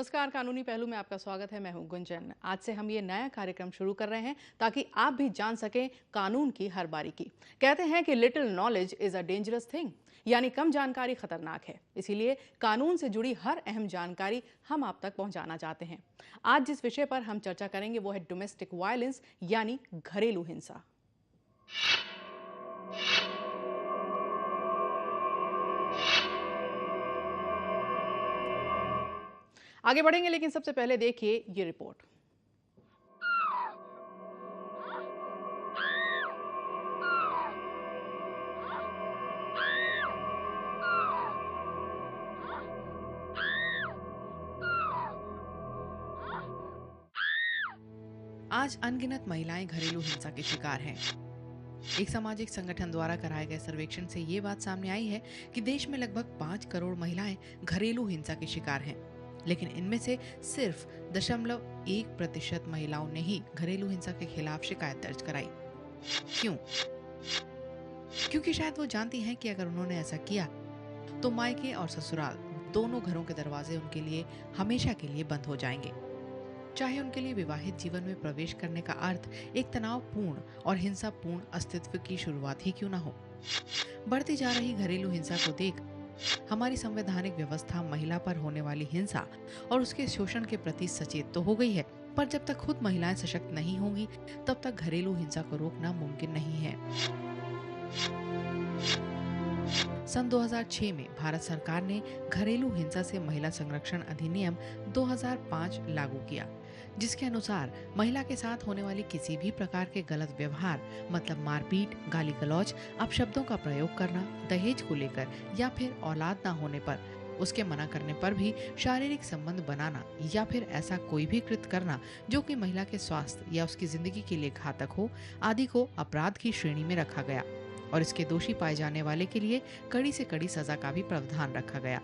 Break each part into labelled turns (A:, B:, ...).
A: नमस्कार, कानूनी पहलू में आपका स्वागत है। मैं हूं गुंजन। आज से हम ये नया कार्यक्रम शुरू कर रहे हैं ताकि आप भी जान सकें कानून की हर बारीकी। कहते हैं कि little knowledge is a dangerous thing, यानी कम जानकारी खतरनाक है। इसीलिए कानून से जुड़ी हर अहम जानकारी हम आप तक पहुंचाना चाहते हैं। आज जिस विषय पर हम चर्चा करेंगे वो है डोमेस्टिक वायलेंस, यानी घरेलू हिंसा। आगे बढ़ेंगे, लेकिन सबसे पहले देखिए ये रिपोर्ट। आज अनगिनत महिलाएं घरेलू हिंसा के शिकार हैं। एक सामाजिक संगठन द्वारा कराए गए सर्वेक्षण से ये बात सामने आई है कि देश में लगभग 5 करोड़ महिलाएं घरेलू हिंसा के शिकार हैं, लेकिन इनमें से सिर्फ 0.1% महिलाओं ने ही घरेलू हिंसा के खिलाफ शिकायत दर्ज कराई। क्यों? क्योंकि शायद वो जानती हैं कि अगर उन्होंने ऐसा किया तो मायके और ससुराल दोनों घरों के दरवाजे उनके लिए हमेशा के लिए बंद हो जाएंगे, चाहे उनके लिए विवाहित जीवन में प्रवेश करने का अर्थ एक तनावपूर्ण और हिंसापूर्ण अस्तित्व की शुरुआत ही क्यों ना हो। बढ़ती जा रही घरेलू हिंसा को देख हमारी संवैधानिक व्यवस्था महिला पर होने वाली हिंसा और उसके शोषण के प्रति सचेत तो हो गई है, पर जब तक खुद महिलाएं सशक्त नहीं होंगी तब तक घरेलू हिंसा को रोकना मुमकिन नहीं है। सन 2006 में भारत सरकार ने घरेलू हिंसा से महिला संरक्षण अधिनियम 2005 लागू किया, जिसके अनुसार महिला के साथ होने वाली किसी भी प्रकार के गलत व्यवहार, मतलब मारपीट, गाली गलौज, अपशब्दों का प्रयोग करना, दहेज को लेकर या फिर औलाद न होने पर, उसके मना करने पर भी शारीरिक संबंध बनाना या फिर ऐसा कोई भी कृत्य करना जो कि महिला के स्वास्थ्य या उसकी जिंदगी के लिए घातक हो, आदि को अपराध की श्रेणी में रखा गया और इसके दोषी पाए जाने वाले के लिए कड़ी से कड़ी सजा का भी प्रावधान रखा गया।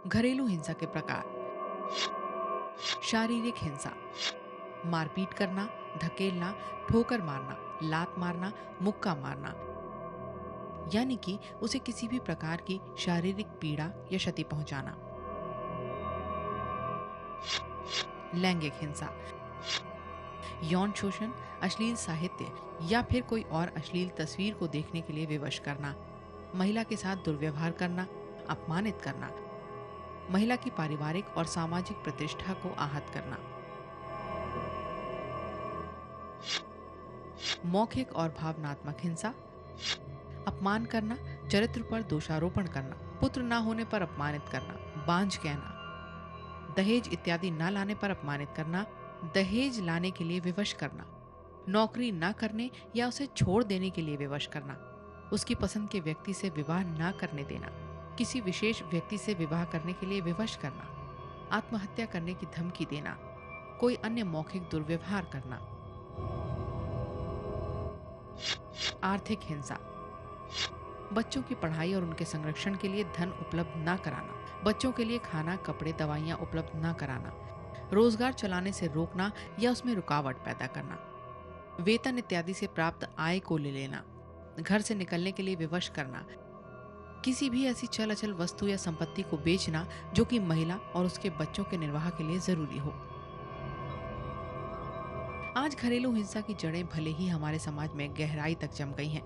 A: घरेलू हिंसा के प्रकार: शारीरिक हिंसा, मारपीट करना, धकेलना, ठोकर मारना, लात मारना, मुक्का मारना, यानी कि उसे किसी भी प्रकार की शारीरिक पीड़ा या क्षति पहुंचाना। लैंगिक हिंसा, यौन शोषण, अश्लील साहित्य या फिर कोई और अश्लील तस्वीर को देखने के लिए विवश करना, महिला के साथ दुर्व्यवहार करना, अपमानित करना, महिला की पारिवारिक और सामाजिक प्रतिष्ठा को आहत करना। मौखिक और भावनात्मक हिंसा, अपमान करना, चरित्र पर दोषारोपण करना, पुत्र न होने पर अपमानित करना, बांझ कहना, दहेज इत्यादि न लाने पर अपमानित करना, दहेज लाने के लिए विवश करना, नौकरी न करने या उसे छोड़ देने के लिए विवश करना, उसकी पसंद के व्यक्ति से विवाह न करने देना, किसी विशेष व्यक्ति से विवाह करने के लिए विवश करना, आत्महत्या करने की धमकी देना, कोई अन्य मौखिक दुर्व्यवहार करना। आर्थिक हिंसा, बच्चों की पढ़ाई और उनके संरक्षण के लिए धन उपलब्ध न कराना, बच्चों के लिए खाना, कपड़े, दवाइयां उपलब्ध न कराना, रोजगार चलाने से रोकना या उसमें रुकावट पैदा करना, वेतन इत्यादि से प्राप्त आय को ले लेना, घर से निकलने के लिए विवश करना, किसी भी ऐसी चल अचल वस्तु या संपत्ति को बेचना जो कि महिला और उसके बच्चों के निर्वाह के लिए जरूरी हो। आज घरेलू हिंसा की जड़ें भले ही हमारे समाज में गहराई तक जम गई हैं,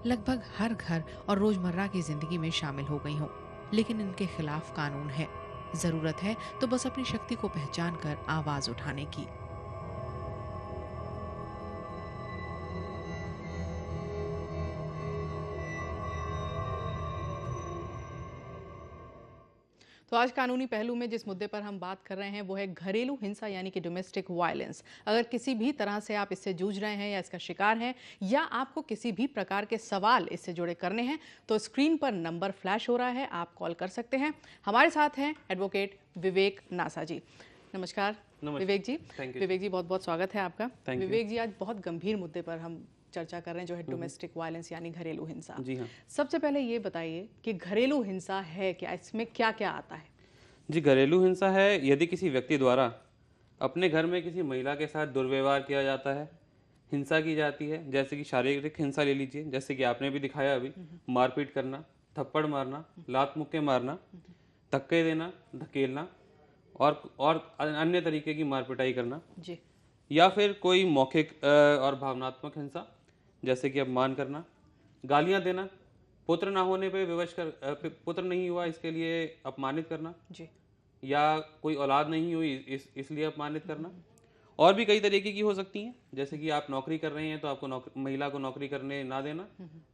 A: लगभग हर घर और रोजमर्रा की जिंदगी में शामिल हो गई हों, लेकिन इनके खिलाफ कानून है। जरूरत है तो बस अपनी शक्ति को पहचान कर आवाज उठाने की। तो आज कानूनी पहलू में जिस मुद्दे पर हम बात कर रहे हैं वो है घरेलू हिंसा, यानी कि डोमेस्टिक वायलेंस। अगर किसी भी तरह से आप इससे जूझ रहे हैं या इसका शिकार हैं या आपको किसी भी प्रकार के सवाल इससे जुड़े करने हैं तो स्क्रीन पर नंबर फ्लैश हो रहा है, आप कॉल कर सकते हैं। हमारे साथ हैं एडवोकेट विवेक नासा जी। नमस्कार विवेक जी। विवेक जी, बहुत बहुत स्वागत है आपका। विवेक जी, आज बहुत गंभीर मुद्दे पर हम चर्चा कर रहे हैं जो है डोमेस्टिक वायलेंस यानी घरेलू हिंसा।
B: जी हाँ।
A: सबसे पहले ये बताइए कि घरेलू हिंसा है क्या, इसमें क्या क्या आता है?
B: जी, घरेलू हिंसा है यदि किसी व्यक्ति द्वारा अपने घर में किसी महिला के साथ दुर्व्यवहार किया जाता है, हिंसा की जाती है, जैसे कि शारीरिक हिंसा ले लीजिए, जैसे कि आपने भी दिखाया अभी, मारपीट करना, थप्पड़ मारना, लात मुक्के मारना, धक्के देना, धकेलना और अन्य तरीके की मार पिटाई करना,
A: जी।
B: या फिर कोई मौखिक और भावनात्मक हिंसा जैसे कि अपमान करना, गालियां देना, पुत्र ना होने पे पुत्र नहीं हुआ इसके लिए अपमानित करना,
A: जी।
B: या कोई औलाद नहीं हुई इसलिए अपमानित करना। और भी कई तरीके की हो सकती हैं, जैसे कि आप नौकरी कर रहे हैं तो आपको महिला को नौकरी करने ना देना,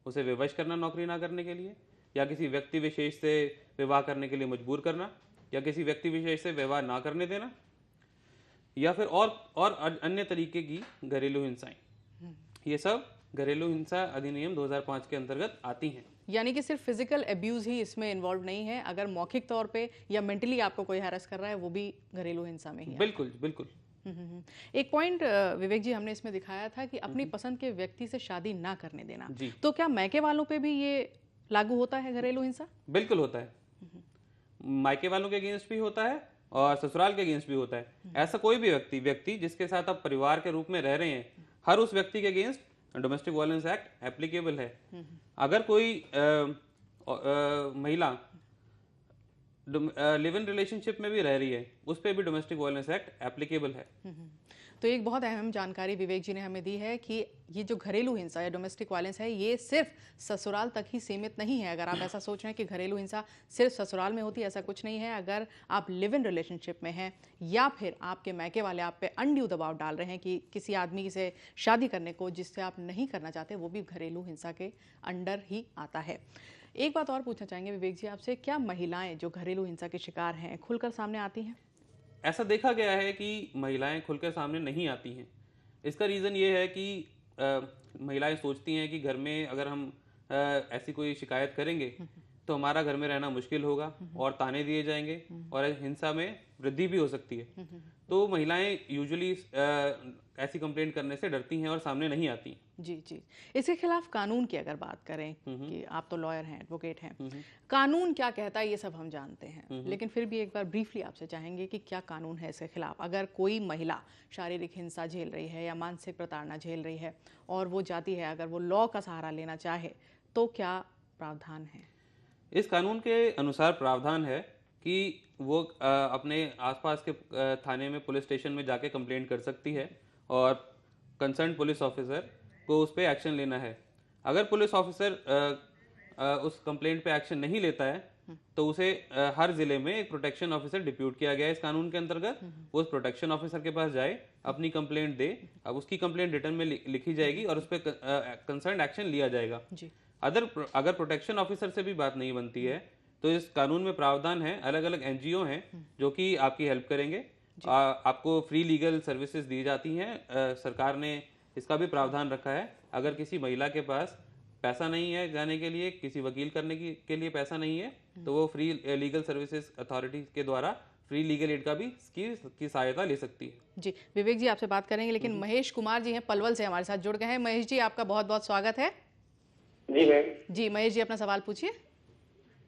B: उसे विवश करना नौकरी ना करने के लिए, या किसी व्यक्ति विशेष से विवाह करने के लिए मजबूर करना, या किसी व्यक्ति विशेष से विवाह ना करने देना, या फिर अन्य तरीके की घरेलू हिंसाएं। ये सब घरेलू हिंसा अधिनियम 2005 के अंतर्गत आती हैं।
A: यानी कि सिर्फ फिजिकल अब्यूज ही इसमें इन्वॉल्व नहीं है, अगर मौखिक तौर पे या मेंटली आपको कोई हैरेस कर रहा है वो भी घरेलू हिंसा में ही आता है।
B: बिल्कुल बिल्कुल।
A: एक पॉइंट विवेक जी हमने इसमें दिखाया था कि अपनी पसंद के व्यक्ति से शादी ना करने देना,
B: जी।
A: तो क्या मायके वालों पे भी ये लागू होता है घरेलू हिंसा?
B: बिल्कुल होता है, मायके वालों के अगेंस्ट भी होता है और ससुराल के अगेंस्ट भी होता है। ऐसा कोई भी व्यक्ति जिसके साथ आप परिवार के रूप में रह रहे हैं, हर उस व्यक्ति के against domestic violence act applicable है। अगर कोई महिला लिव इन रिलेशनशिप में भी रह रही है, उस पर भी डोमेस्टिक वायलेंस एक्ट एप्लीकेबल है।
A: तो एक बहुत अहम जानकारी विवेक जी ने हमें दी है कि ये जो घरेलू हिंसा या डोमेस्टिक वायलेंस है ये सिर्फ ससुराल तक ही सीमित नहीं है। अगर आप ऐसा सोच रहे हैं कि घरेलू हिंसा सिर्फ ससुराल में होती है, ऐसा कुछ नहीं है। अगर आप लिव इन रिलेशनशिप में हैं या फिर आपके मायके वाले आप पे अनड्यू दबाव डाल रहे हैं कि किसी आदमी से शादी करने को जिससे आप नहीं करना चाहते, वो भी घरेलू हिंसा के अंडर ही आता है। एक बात और पूछना चाहेंगे विवेक जी आपसे, क्या महिलाएं जो घरेलू हिंसा के शिकार हैं खुलकर सामने आती हैं?
B: ऐसा देखा गया है कि महिलाएं खुलकर सामने नहीं आती हैं। इसका रीज़न ये है कि महिलाएं सोचती हैं कि घर में अगर हम ऐसी कोई शिकायत करेंगे तो हमारा घर में रहना मुश्किल होगा और ताने दिए जाएंगे और हिंसा में वृद्धि भी हो सकती है। तो महिलाएं यूजुअली ऐसी कंप्लेंट करने से डरती हैं और सामने नहीं आती।
A: जी जी। इसके खिलाफ कानून की अगर बात करें कि आप तो लॉयर हैं, एडवोकेट हैं, कानून क्या कहता है ये सब हम जानते हैं, लेकिन फिर भी एक बार ब्रीफली आपसे चाहेंगे कि क्या कानून है इसके खिलाफ? अगर कोई महिला शारीरिक हिंसा झेल रही है या मानसिक प्रताड़ना झेल रही है और वो जाती है, अगर वो लॉ का सहारा लेना चाहे तो क्या प्रावधान है?
B: इस कानून के अनुसार प्रावधान है कि वो अपने आसपास के थाने में, पुलिस स्टेशन में जाके कंप्लेंट कर सकती है और कंसर्न पुलिस ऑफिसर को उस पर एक्शन लेना है। अगर पुलिस ऑफिसर उस कंप्लेंट पे एक्शन नहीं लेता है तो उसे हर जिले में एक प्रोटेक्शन ऑफिसर डिप्यूट किया गया है इस कानून के अंतर्गत। वो उस प्रोटेक्शन ऑफिसर के पास जाए, अपनी कंप्लेंट दे, अब उसकी कंप्लेंट रिटर्न में लिखी जाएगी और उस पर कंसर्न एक्शन लिया जाएगा। अगर प्रोटेक्शन ऑफिसर से भी बात नहीं बनती है तो इस कानून में प्रावधान है, अलग अलग एनजीओ हैं जो कि आपकी हेल्प करेंगे। आपको फ्री लीगल सर्विसेज दी जाती हैं। सरकार ने इसका भी प्रावधान रखा है। अगर किसी महिला के पास पैसा नहीं है जाने के लिए, किसी वकील करने के लिए पैसा नहीं है, तो वो फ्री लीगल सर्विसेज अथॉरिटी के द्वारा फ्री लीगल एड का भी की सहायता ले सकती है।
A: जी विवेक जी आपसे बात करेंगे, लेकिन महेश कुमार जी हैं पलवल से हमारे साथ जुड़ गए हैं। महेश जी आपका बहुत बहुत स्वागत है।
C: जी मैम।
A: जी महेश जी अपना सवाल पूछिए।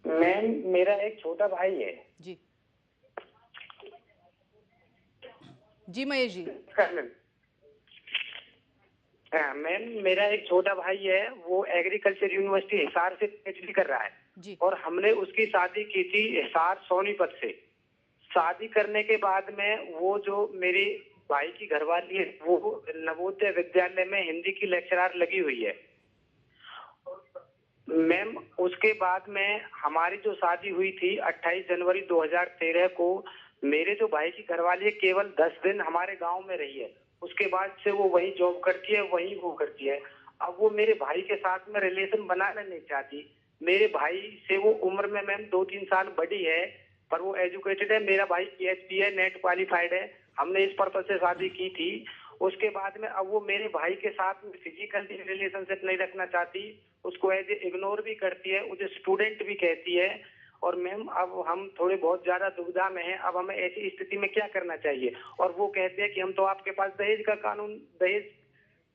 C: मैम मेरा एक छोटा भाई है।
A: जी जी महेश जी।
C: मैम मेरा एक छोटा भाई है, वो एग्रीकल्चर यूनिवर्सिटी हिसार से पीएचडी कर रहा है
A: जी।
C: और हमने उसकी शादी की थी हिसार सोनीपत से। शादी करने के बाद में वो जो मेरी भाई की घरवाली है वो नवोदय विद्यालय में हिंदी की लेक्चरर लगी हुई है। मैम उसके बाद में हमारी जो शादी हुई थी 28 जनवरी 2013 को, मेरे जो भाई की घरवाली है केवल 10 दिन हमारे गांव में रही है। उसके बाद से वो वही जॉब करती है, वही वो करती है। अब वो मेरे भाई के साथ में रिलेशन बनाना नहीं चाहती। मेरे भाई से वो उम्र में मैम 2-3 साल बड़ी है, पर वो एजुकेटेड है। मेरा भाई पीएचडी है, नेट क्वालिफाइड है। हमने इस पर्पज से शादी की थी। उसके बाद में अब वो मेरे भाई के साथ में फिजिकल रिलेशनशिप नहीं रखना चाहती, उसको एज इग्नोर भी करती है, मुझे स्टूडेंट भी कहती है। और मैम अब हम थोड़े बहुत ज्यादा दुविधा में हैं, अब हमें ऐसी स्थिति में क्या करना चाहिए? और वो कहते हैं कि हम तो आपके पास दहेज का कानून, दहेज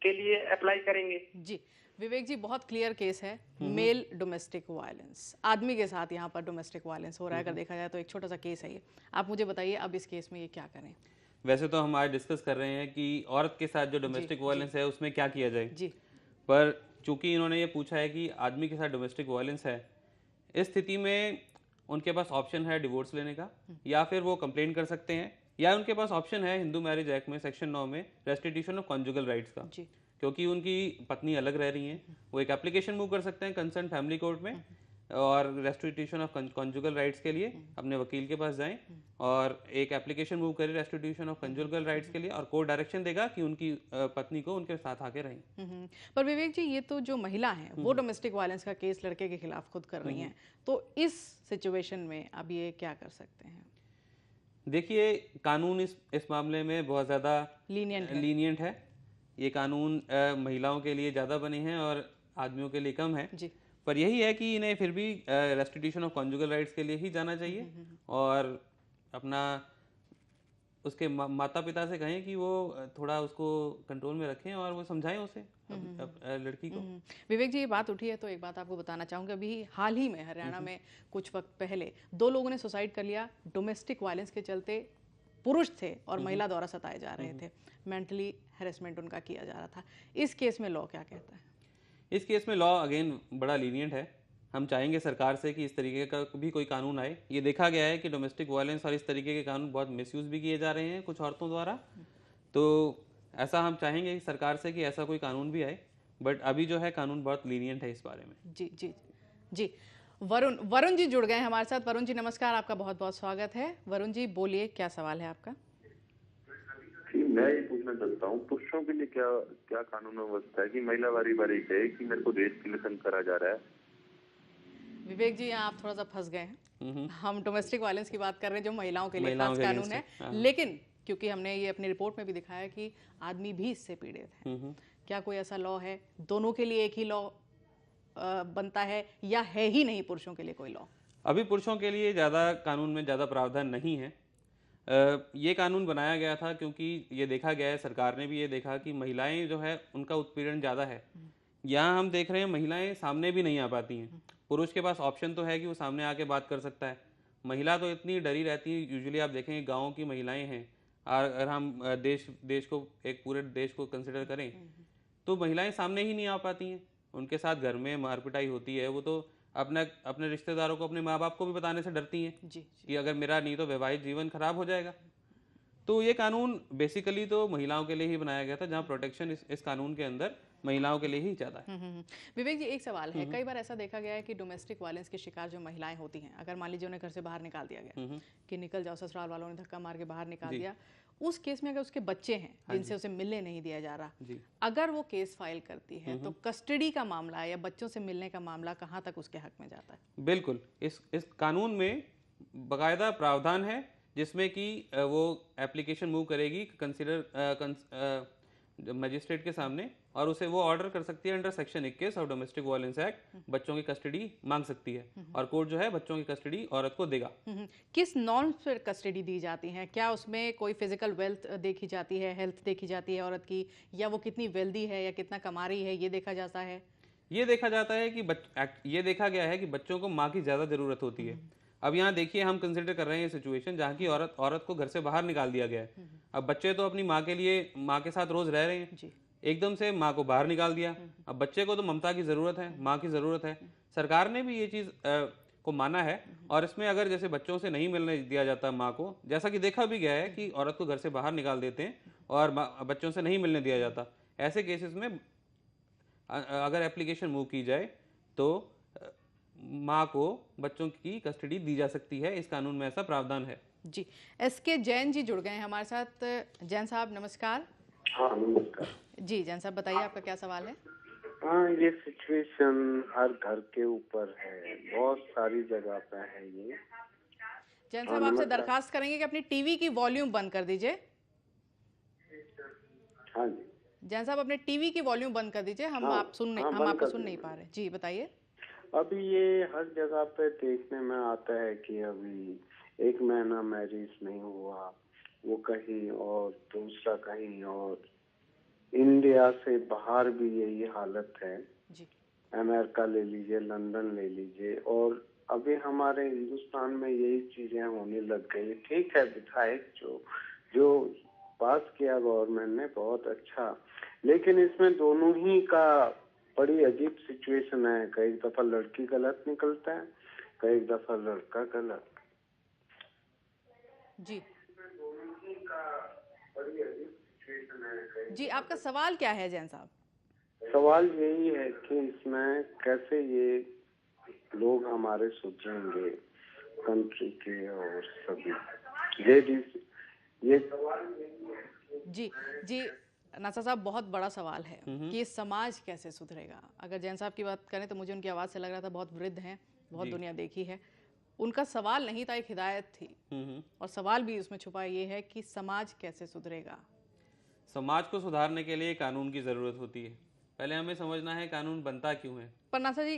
C: के लिए अप्लाई करेंगे।
A: जी विवेक जी बहुत क्लियर केस है, मेल डोमेस्टिक वायलेंस, आदमी के साथ यहाँ पर डोमेस्टिक वायलेंस हो रहा है। अगर देखा जाए तो एक छोटा सा केस है ये। आप मुझे बताइए अब इस केस में ये क्या करें?
B: वैसे तो हम आज डिस्कस कर रहे हैं कि औरत के साथ जो डोमेस्टिक वायलेंस है उसमें क्या किया जाए
A: जी।
B: पर चूंकि इन्होंने ये पूछा है कि आदमी के साथ डोमेस्टिक वायलेंस है, इस स्थिति में उनके पास ऑप्शन है डिवोर्स लेने का, या फिर वो कंप्लेन कर सकते हैं, या उनके पास ऑप्शन है हिंदू मैरिज एक्ट में सेक्शन 9 में रेस्टिट्यूशन ऑफ कॉन्जुगल राइट्स का।
A: जी।
B: क्योंकि उनकी पत्नी अलग रह रही हैं, वो एक एप्लीकेशन मूव कर सकते हैं कंसर्न फैमिली कोर्ट में, और रेस्टिट्यूशन ऑफ कॉन्जुगल राइट्स के लिए अपने वकील के पास जाएं और एक एप्लीकेशन मूव करें रेस्टिट्यूशन ऑफ कॉन्जुगल राइट्स के लिए, और कोर्ट डायरेक्शन देगा कि उनकी पत्नी को उनके साथ आके रहें।
A: पर विवेक जी, ये तो जो महिला हैं वो डोमेस्टिक वायलेंस का केस लड़के के खिलाफ खुद कर रही हैं, तो इस सिचुएशन में अब ये क्या कर सकते हैं?
B: देखिए, कानून इस मामले में बहुत ज़्यादा
A: लीनियंट
B: है। ये कानून महिलाओं के लिए ज़्यादा बने हैं और आदमियों के लिए कम है
A: जी।
B: पर यही है कि इन्हें फिर भी रेस्टिट्यूशन ऑफ कॉन्जुगल राइट्स के लिए ही जाना चाहिए, और अपना उसके माता पिता से कहें कि वो थोड़ा उसको कंट्रोल में रखें और वो समझाएं उसे, लड़की को।
A: विवेक जी, ये बात उठी है तो एक बात आपको बताना चाहूँगी। अभी हाल ही में हरियाणा में कुछ वक्त पहले 2 लोगों ने सुसाइड कर लिया। डोमेस्टिक वायलेंस के चलते पुरुष थे और महिला द्वारा सताए जा रहे थे, मेंटली हैरेसमेंट उनका किया जा रहा था। इस केस में लॉ क्या कहता है?
B: इस केस में लॉ अगेन बड़ा लीनियंट है। हम चाहेंगे सरकार से कि इस तरीके का भी कोई कानून आए। ये देखा गया है कि डोमेस्टिक वायलेंस और इस तरीके के कानून बहुत मिसयूज भी किए जा रहे हैं कुछ औरतों द्वारा, तो ऐसा हम चाहेंगे कि सरकार से कि ऐसा कोई कानून भी आए, बट अभी जो है कानून बहुत लीनियंट है इस बारे में।
A: जी जी जी। वरुण जी जुड़ गए हैं हमारे साथ। वरुण जी नमस्कार, आपका बहुत बहुत स्वागत है। वरुण जी बोलिए, क्या सवाल है आपका?
D: मैं ये पूछना चाहता हूँ, पुरुषों के लिए क्या क्या कानून व्यवस्था है कि महिला बारी बारी कहे कि मेरे को रेप के लिए तंग करा जा रहा है?
A: विवेक जी, यहाँ आप थोड़ा सा फंस गए हैं। हम डोमेस्टिक वायलेंस की बात कर रहे हैं जो महिलाओं के लिए खास कानून है, लेकिन क्योंकि हमने ये अपनी रिपोर्ट में भी दिखाया कि आदमी भी इससे पीड़ित है, क्या कोई ऐसा लॉ है? दोनों के लिए एक ही लॉ बनता है या है ही नहीं पुरुषों के लिए कोई लॉ?
B: अभी पुरुषों के लिए ज़्यादा कानून में ज़्यादा प्रावधान नहीं है। ये कानून बनाया गया था क्योंकि ये देखा गया है, सरकार ने भी ये देखा कि महिलाएं जो है उनका उत्पीड़न ज़्यादा है। यहाँ हम देख रहे हैं महिलाएं सामने भी नहीं आ पाती हैं। पुरुष के पास ऑप्शन तो है कि वो सामने आके बात कर सकता है, महिला तो इतनी डरी रहती है। यूजुअली आप देखेंगे गाँव की महिलाएं हैं, अगर हम देश को एक पूरे देश को कंसिडर करें तो महिलाएं सामने ही नहीं आ पाती हैं। उनके साथ घर में मार पिटाई होती है, वो तो अपने रिश्तेदारों को, अपने माँ बाप को भी बताने से डरती हैं कि अगर मेरा नहीं तो वैवाहिक जीवन खराब हो जाएगा। तो ये कानून बेसिकली तो महिलाओं के लिए ही बनाया गया था, जहाँ प्रोटेक्शन इस कानून के अंदर महिलाओं के लिए ही ज़्यादा है।
A: विवेक जी, एक सवाल है, कई बार ऐसा देखा गया है कि डोमेस्टिक वायलेंस के शिकार जो महिलाएं होती हैं, अगर मान लीजिए उन्हें घर से बाहर निकाल दिया गया कि निकल जाओ, ससुराल वालों ने धक्का मार के बाहर निकाल दिया, उस केस में अगर उसके बच्चे हैं जिनसे उसे मिलने नहीं दिया जा रहा, अगर वो केस फाइल करती है तो कस्टडी का मामला या बच्चों से मिलने का मामला कहाँ तक उसके हक में जाता है?
B: बिल्कुल, इस कानून में बाकायदा प्रावधान है जिसमें कि वो एप्लीकेशन मूव करेगी मजिस्ट्रेट के सामने, और उसे वो ऑर्डर कर सकती है under section 21 of domestic violence act, बच्चों की कस्टडी मांग सकती है, और कोर्ट जो है बच्चों की कस्टडी औरत को देगा।
A: किस नॉर्म्स पर कस्टडी दी जाती है? क्या उसमें कोई फिजिकल वेल्थ देखी जाती है, हेल्थ देखी जाती है औरत की, या वो कितनी वेल्दी है या कितना कमा रही है, ये देखा जाता है?
B: ये देखा जाता है कि ये देखा गया है कि बच्चों को माँ की ज़्यादा ज़रूरत होती है। अब यहाँ देखिए, हम कंसिडर कर रहे हैं सिचुएशन जहाँ की औरत को घर से बाहर निकाल दिया गया है। अब बच्चे तो अपनी माँ के लिए, माँ के साथ रोज रह रहे हैं, एकदम से माँ को बाहर निकाल दिया। अब बच्चे को तो ममता की जरूरत है, माँ की जरूरत है। सरकार ने भी ये चीज को माना है, और इसमें अगर जैसे बच्चों से नहीं मिलने दिया जाता माँ को, जैसा कि देखा भी गया है कि औरत को घर से बाहर निकाल देते हैं और बच्चों से नहीं मिलने दिया जाता, ऐसे केसेस में अगर एप्लीकेशन मूव की जाए तो माँ को बच्चों की कस्टडी दी जा सकती है। इस कानून में ऐसा प्रावधान है।
A: जी। एसके जैन जी जुड़ गए हैं हमारे साथ। जैन साहब नमस्कार।
D: हाँ नमस्कार
A: जी जैन साहब बताइए, आपका क्या सवाल है?
D: हाँ, ये सिचुएशन हर घर के ऊपर है, बहुत सारी जगह पे है ये।
A: जैन साहब आपसे दरखास्त करेंगे कि अपनी टीवी की वॉल्यूम बंद कर दीजिए।
D: हाँ जी
A: जैन साहब अपने टीवी की वॉल्यूम बंद कर दीजिए, हम आपको सुन नहीं पा रहे। जी बताइए।
D: अभी ये हर जगह पे देखने में आता है कि अभी एक महीना मैरिज नहीं हुआ, वो कहीं और, दूसरा कहीं और। इंडिया से बाहर भी यही हालत है
A: जी।
D: अमेरिका ले लीजिए, लंदन ले लीजिए, और अभी हमारे हिंदुस्तान में यही चीजें होने लग गई। ठीक है, विधायक जो पास किया गवर्नमेंट ने, बहुत अच्छा, लेकिन इसमें दोनों ही का बड़ी अजीब सिचुएशन है। कई दफा लड़की गलत निकलता है, कई दफा लड़का गलत।
E: जी जी, आपका सवाल क्या है जैन साहब?
D: सवाल यही है कि इसमें कैसे ये लोग हमारे सुधरेंगे, कंट्री के और सभी लेडीज, ये सवाल
E: जी जी, नासा साहब, बहुत बड़ा सवाल है कि समाज कैसे सुधरेगा। अगर जैन साहब की बात करें तो मुझे उनकी आवाज़ से लग रहा था बहुत वृद्ध हैं, बहुत दुनिया देखी है। उनका सवाल नहीं था, एक हिदायत थी, और सवाल भी उसमें छुपा ये है कि समाज कैसे सुधरेगा।
B: समाज को सुधारने के लिए कानून की ज़रूरत होती है। पहले हमें समझना है कानून बनता क्यों है।
E: पर नासा जी,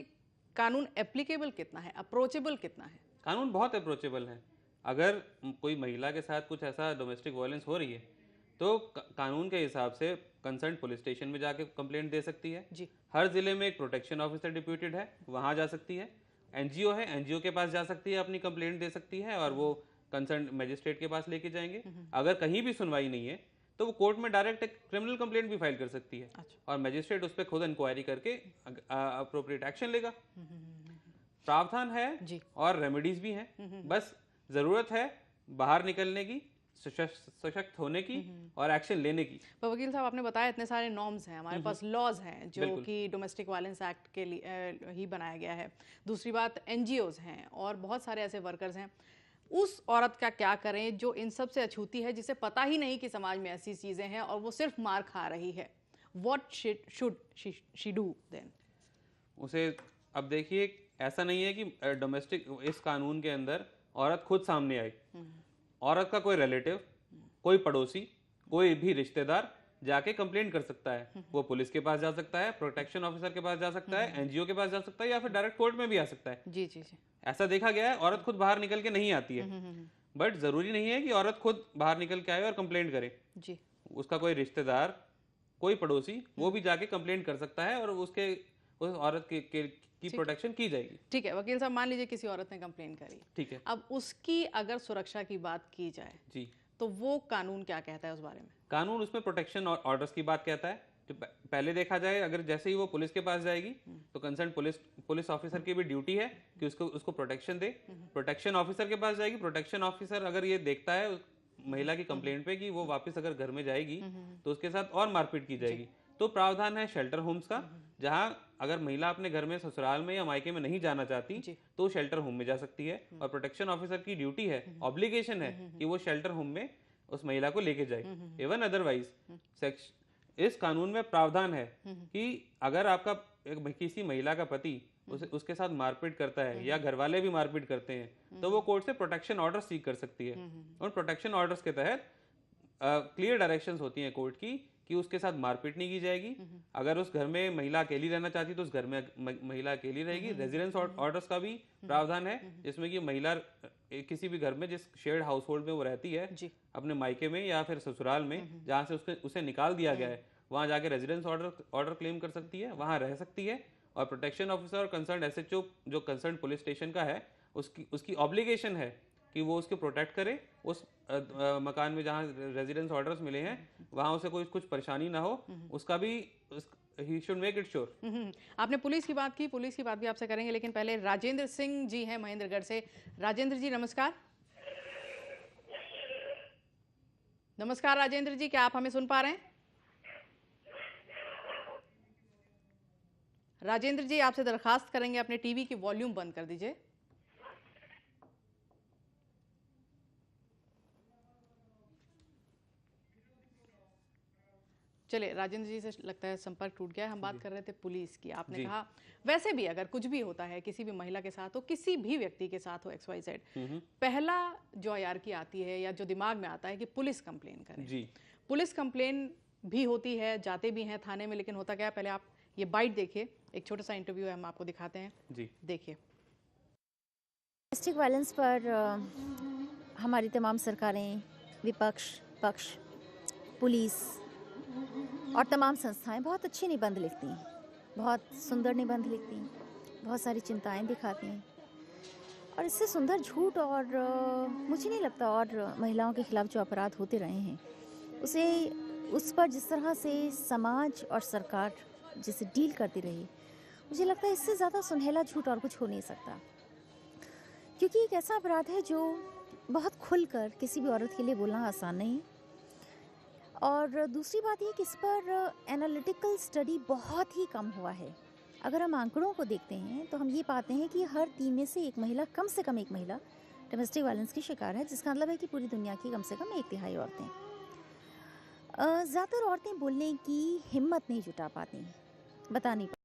E: कानून एप्लीकेबल कितना है, अप्रोचेबल कितना है?
B: कानून बहुत अप्रोचेबल है। अगर कोई महिला के साथ कुछ ऐसा डोमेस्टिक वायलेंस हो रही है तो कानून के हिसाब से कंसर्न पुलिस स्टेशन में जाके कंप्लेंट दे सकती है
E: जी।
B: हर जिले में एक प्रोटेक्शन ऑफिसर डिप्यूटेड है, वहां जा सकती है। एनजीओ है, एनजीओ के पास जा सकती है, अपनी कंप्लेंट दे सकती है और वो कंसर्न मजिस्ट्रेट के पास लेके जाएंगे। अगर कहीं भी सुनवाई नहीं है तो वो कोर्ट में डायरेक्ट एक क्रिमिनल कंप्लेंट भी फाइल कर सकती है।
E: अच्छा।
B: और मजिस्ट्रेट उस पर खुद इंक्वायरी करके अप्रोप्रिएट एक्शन लेगा। प्रावधान है
E: जी।
B: और रेमेडीज भी हैं, बस जरूरत है बाहर निकलने की, सशक्त होने की और एक्शन लेने की।
E: पर वकील साहब, आपने बताया इतने सारे नॉर्म्स हैं हमारे पास, लॉज हैं जो कि डोमेस्टिक वायलेंस एक्ट के लिए ही बनाया गया है। दूसरी बात, एनजीओज हैं और बहुत सारे ऐसे वर्कर्स हैं। उस औरत का क्या करें जो इन सब से अछूती है, जिसे पता ही नहीं कि समाज में ऐसी चीजें हैं और वो सिर्फ मार खा रही है? What should she do then?
B: उसे अब देखिए, ऐसा नहीं है कि डोमेस्टिक इस कानून के अंदर औरत खुद सामने आई। औरत का कोई रिलेटिव, कोई पड़ोसी, कोई भी रिश्तेदार जाके कंप्लेंट कर सकता है। वो पुलिस के पास जा सकता है, प्रोटेक्शन ऑफिसर के पास जा सकता है, एनजीओ के पास जा सकता है या फिर डायरेक्ट कोर्ट में भी आ सकता है।
E: जी जी जी।
B: ऐसा देखा गया है, औरत खुद बाहर निकल के नहीं आती है। बट जरूरी नहीं है कि औरत खुद बाहर निकल के आए और कंप्लेंट करे।
E: जी।
B: उसका कोई रिश्तेदार, कोई पड़ोसी, वो भी जाके कंप्लेंट कर सकता है और उसके उस औरत की प्रोटेक्शन की जाएगी।
E: ठीक है वकील साहब, मान लीजिए किसी औरत ने कंप्लेन करी,
B: ठीक है।
E: अब उसकी अगर सुरक्षा की बात की जाए
B: जी,
E: तो वो कानून क्या कहता है उस बारे में?
B: कानून उसमें प्रोटेक्शन ऑर्डर्स की बात कहता है। जो पहले देखा जाए, अगर जैसे ही वो पुलिस के पास जाएगी तो कंसर्न पुलिस ऑफिसर की भी ड्यूटी है कि उसको प्रोटेक्शन दे। प्रोटेक्शन ऑफिसर के पास जाएगी। प्रोटेक्शन ऑफिसर अगर ये देखता है महिला की कंप्लेंट पे कि वो वापस अगर घर में जाएगी तो उसके साथ और मारपीट की जाएगी। तो प्रावधान है शेल्टर होम्स का, जहां अगर महिला अपने घर में, ससुराल में या मायके में नहीं जाना चाहती तो वो शेल्टर होम में जा सकती है। और प्रोटेक्शन ऑफिसर की ड्यूटी है, ऑब्लिगेशन है कि वो शेल्टर होम में उस महिला को लेके जाए। इवन अदरवाइज इस कानून में प्रावधान है कि अगर आपका किसी महिला का पति उसके साथ मारपीट करता है या घर वाले भी मारपीट करते हैं तो वो कोर्ट से प्रोटेक्शन ऑर्डर सीख कर सकती है। और प्रोटेक्शन ऑर्डर्स के तहत क्लियर डायरेक्शंस होती हैं कोर्ट की कि उसके साथ मारपीट नहीं की जाएगी। अगर उस घर में महिला अकेली रहना चाहती तो उस घर में महिला अकेली रहेगी। रेजिडेंस ऑर्डर्स का भी प्रावधान है जिसमें कि महिला किसी भी घर में, जिस शेयर्ड हाउस होल्ड में वो रहती है, अपने मायके में या फिर ससुराल में जहाँ से उसे निकाल दिया गया है, वहां जाके रेजिडेंस ऑर्डर क्लेम कर सकती है, वहां रह सकती है। और प्रोटेक्शन ऑफिसर और कंसर्न एसएचओ जो कंसर्न पुलिस स्टेशन का है, उसकी ऑब्लिगेशन है कि वो उसको प्रोटेक्ट करे। उस मकान में जहाँ रेजिडेंस ऑर्डर्स मिले हैं वहाँ उसे कुछ परेशानी ना हो, उसका भी he should make it sure.
E: आपने पुलिस की बात की, पुलिस की बात भी आपसे करेंगे, लेकिन पहले राजेंद्र सिंह जी हैं महेंद्रगढ़ से। राजेंद्र जी नमस्कार। नमस्कार राजेंद्र जी, क्या आप हमें सुन पा रहे हैं? राजेंद्र जी, आपसे दरखास्त करेंगे अपने टीवी की वॉल्यूम बंद कर दीजिए। चलिए, राजेंद्र जी से लगता है संपर्क टूट गया है। हम बात कर रहे थे पुलिस की। आपने कहा वैसे भी अगर कुछ भी होता है किसी भी महिला के साथ हो, किसी भी व्यक्ति के साथ हो, XYZ, पहला जो हायरार्की आती है या जो दिमाग में आता है कि पुलिस कंप्लेन करें। जी। पुलिस कंप्लेन भी होती है, जाते भी हैं थाने में, लेकिन होता क्या है, पहले आप ये बाइट देखिए, एक छोटा सा इंटरव्यू है, हम आपको दिखाते हैं। जी देखिए।
F: डोमेस्टिक वायलेंस पर हमारी तमाम सरकारें, विपक्ष, पक्ष, पुलिस और तमाम संस्थाएं बहुत अच्छे निबंध लिखती हैं, बहुत सुंदर निबंध लिखती हैं, बहुत सारी चिंताएं दिखाती हैं। और इससे सुंदर झूठ और मुझे नहीं लगता, और महिलाओं के खिलाफ जो अपराध होते रहे हैं उस पर जिस तरह से समाज और सरकार जिसे डील करती रही, मुझे लगता है इससे ज़्यादा सुनहला झूठ और कुछ हो नहीं सकता। क्योंकि एक ऐसा अपराध है जो बहुत खुलकर किसी भी औरत के लिए बोलना आसान नहीं। और दूसरी बात ये कि इस पर एनालिटिकल स्टडी बहुत ही कम हुआ है। अगर हम आंकड़ों को देखते हैं तो हम ये पाते हैं कि हर 3 में से एक महिला, कम से कम एक महिला डोमेस्टिक वायलेंस की शिकार है, जिसका मतलब है कि पूरी दुनिया की कम से कम 1/3 औरतें। ज़्यादातर औरतें बोलने की हिम्मत नहीं जुटा पाती, बता नहीं